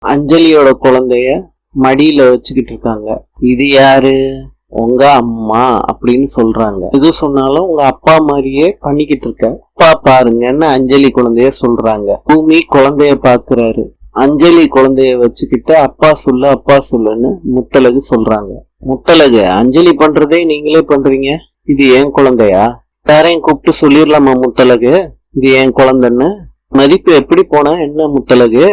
அஞ்சலியோட குழந்தைய மடியில வச்சுக்கிட்டு இருக்காங்க. இது யாரு? உங்க அம்மா அப்படின்னு சொல்றாங்க. எது சொன்னாலும் உங்க அப்பா மாதிரியே பண்ணிக்கிட்டு இருக்க, அப்பா பாருங்கன்னு அஞ்சலி குழந்தைய சொல்றாங்க. பூமி குழந்தைய பாக்குறாரு. அஞ்சலி குழந்தைய வச்சுக்கிட்டு அப்பா சொல்லு அப்பா சொல்லுன்னு முத்தழகு சொல்றாங்க. முத்தழகு, அஞ்சலி பண்றதே நீங்களே பண்றீங்க, இது என் குழந்தையா? யாரையும் கூப்பிட்டு சொல்லிடலாமா முத்தழகு இது என் குழந்தைன்னு? மதிப்பு எப்படி போனா என்ன முத்தழகு?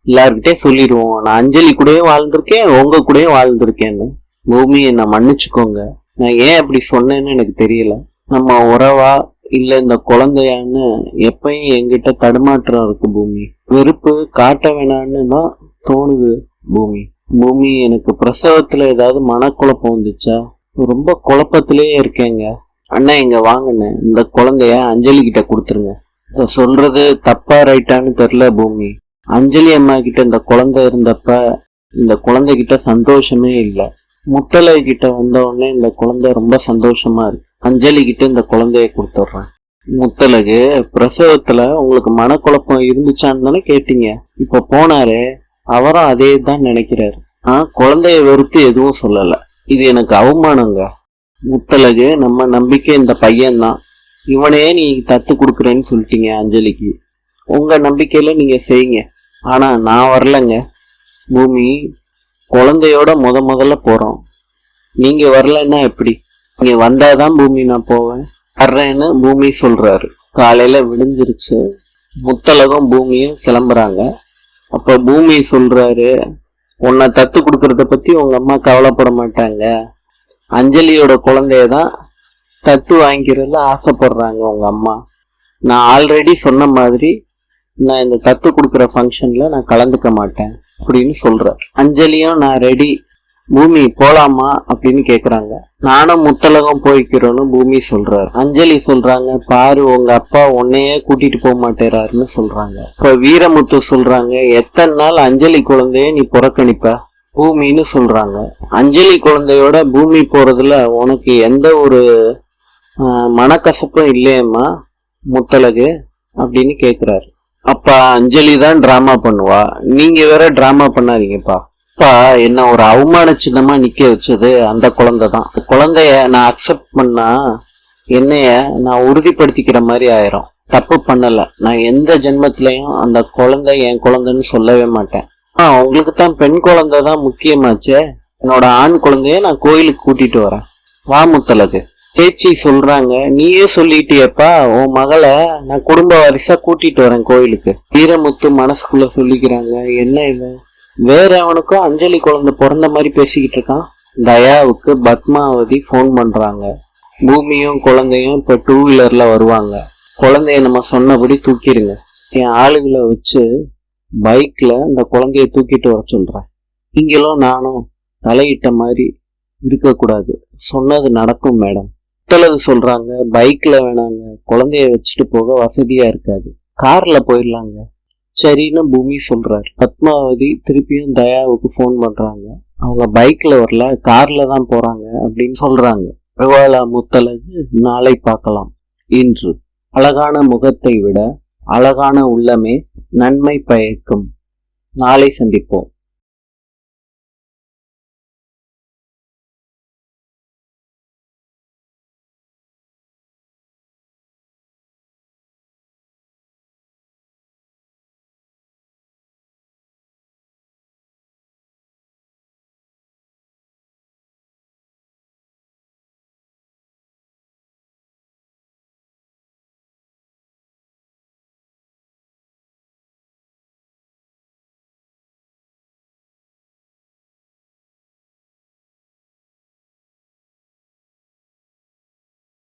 எல்லார்கிட்டே சொல்லிடுவோம், நான் அஞ்சலி கூடயும் வாழ்ந்திருக்கேன், உங்க கூடயும் வாழ்ந்திருக்கேன்னு. பூமி, என்ன மன்னிச்சுக்கோங்க, நான் ஏன் அப்படி சொன்னேன்னு எனக்கு தெரியல. நம்ம உறவா இல்ல இந்த குழந்தையான்னு எப்பயும் என்கிட்ட தடுமாற்றம் இருக்கு பூமி. வெறுப்பு காட்ட வேணான்னு தான் தோணுது பூமி. பூமி, எனக்கு பிரசவத்துல ஏதாவது மனக்குழப்பம் வந்துச்சா? ரொம்ப குழப்பத்திலேயே இருக்கேங்க. அண்ணா இங்க வாங்கண்ணே, இந்த குழந்தைய அஞ்சலி கிட்ட கொடுத்துருங்க. சொல்றது தப்பா ரைட்டான்னு தெரியல பூமி. அஞ்சலி அம்மா கிட்ட இந்த குழந்தை இருந்தப்ப இந்த குழந்தைகிட்ட சந்தோஷமே இல்லை. முத்தலை கிட்ட வந்த உடனே இந்த குழந்தை ரொம்ப சந்தோஷமா இருக்கு. அஞ்சலி கிட்ட இந்த குழந்தைய கொடுத்துட்றேன். முத்தலகு, பிரசவத்துல உங்களுக்கு மனக்குழப்பம் இருந்துச்சான்னு தானே கேட்டீங்க. இப்ப போனாரு, அவரும் அதே தான் நினைக்கிறாரு. குழந்தைய வெறுத்து எதுவும் சொல்லல, இது எனக்கு அவமானங்க. முத்தலகு, நம்ம நம்பிக்கை இந்த பையன்தான், இவனையே நீ தத்து கொடுக்குறேன்னு சொல்லிட்டீங்க அஞ்சலிக்கு. உங்க நம்பிக்கையில நீங்க செய்யுங்க, ஆனா நான் வரலங்க. பூமி, குழந்தையோட முதல்ல போறோம், நீங்க வரலன்னா எப்படி? நீங்க வந்தாதான் பூமி நான் போவேன். வர்றேன்னு பூமி சொல்றாரு. காலையில விடிஞ்சிருச்சு. முத்தலகம் பூமியும் கிளம்புறாங்க. அப்ப பூமி சொல்றாரு, உன்னை தத்து கொடுக்கறத பத்தி உங்க அம்மா கவலைப்பட மாட்டாங்க, அஞ்சலியோட குழந்தையதான் தத்து வாங்கிக்கிறதுல ஆசைப்படுறாங்க உங்க அம்மா. நான் ஆல்ரெடி சொன்ன மாதிரி நான் இந்த தத்து கொடுக்குற ஃபங்க்ஷன்ல நான் கலந்துக்க மாட்டேன் அப்படின்னு சொல்றார். அஞ்சலியும் நான் ரெடி, பூமி போலாமா அப்படின்னு கேக்குறாங்க. நானும் முத்தலகம் போய்க்கிறோன்னு பூமி சொல்றாரு. அஞ்சலி சொல்றாங்க, பாரு உங்க அப்பா உன்னையே கூட்டிட்டு போக மாட்டேறாருன்னு சொல்றாங்க. இப்ப வீரமுத்து சொல்றாங்க, எத்தனை நாள் அஞ்சலி குழந்தைய நீ புறக்கணிப்ப பூமின்னு சொல்றாங்க. அஞ்சலி குழந்தையோட பூமி போறதுல உனக்கு எந்த ஒரு மனக்கசப்பும் இல்லையம்மா முத்தலகு அப்படின்னு கேக்குறாரு. அப்ப அஞ்சலி தான் டிராமா பண்ணுவா, நீங்க வேற டிராமா பண்ணாதீங்கப்பா. அப்பா என்ன ஒரு அவமான சின்னமா நிக்க வச்சது அந்த குழந்தைதான். குழந்தைய நான் அக்செப்ட் பண்ணா என்னைய நான் உறுதிப்படுத்திக்கிற மாதிரி ஆயிரும். தப்பு பண்ணல, நான் எந்த ஜென்மத்திலையும் அந்த குழந்தை என் குழந்தைன்னு சொல்லவே மாட்டேன். உங்களுக்கு தான் பெண் குழந்தை தான் முக்கியமாச்சே, என்னோட ஆண் குழந்தைய நான் கோயிலுக்கு கூட்டிட்டு வரேன், வா முத்தலகு. பேச்சி சொல்றாங்க, நீயே சொல்லிட்டியப்பா, உன் மகளை நான் குடும்ப வாரிசா கூட்டிட்டு வரேன் கோயிலுக்கு. வீரமுத்து மனசுக்குள்ள சொல்லிக்கிறாங்க, என்ன இது வேற அவனுக்கும் அஞ்சலி குழந்தை பிறந்த மாதிரி பேசிக்கிட்டு இருக்கான். தயாவுக்கு பத்மாவதி போன் பண்றாங்க. பூமியும் குழந்தையும் இப்ப 2 வீலர்ல வருவாங்க. குழந்தைய நம்ம சொன்னபடி தூக்கிடுங்க, என் ஆளுகளை வச்சு பைக்ல இந்த குழந்தைய தூக்கிட்டு வர சொல்றேன். நீங்களும் நானும் தலையிட்ட மாதிரி இருக்கக்கூடாது, சொன்னது நடக்கும் மேடம். முத்தலகு சொல்றாங்க, பைக்ல வேணாங்க, குழந்தைய வச்சுட்டு போக வசதியா இருக்காது, கார்ல போயிடலாங்க. சரின்னு பூமி சொல்றாரு. பத்மாவதி திருப்பியும் தயாவுக்கு போன் பண்றாங்க. அவங்க பைக்ல வரல, கார்ல தான் போறாங்க அப்படின்னு சொல்றாங்க. பரவாயில்ல முத்தலகு, நாளை பார்க்கலாம். இன்று அழகான முகத்தை விட அழகான உள்ளமே நன்மை பயக்கும். நாளை சந்திப்போம்.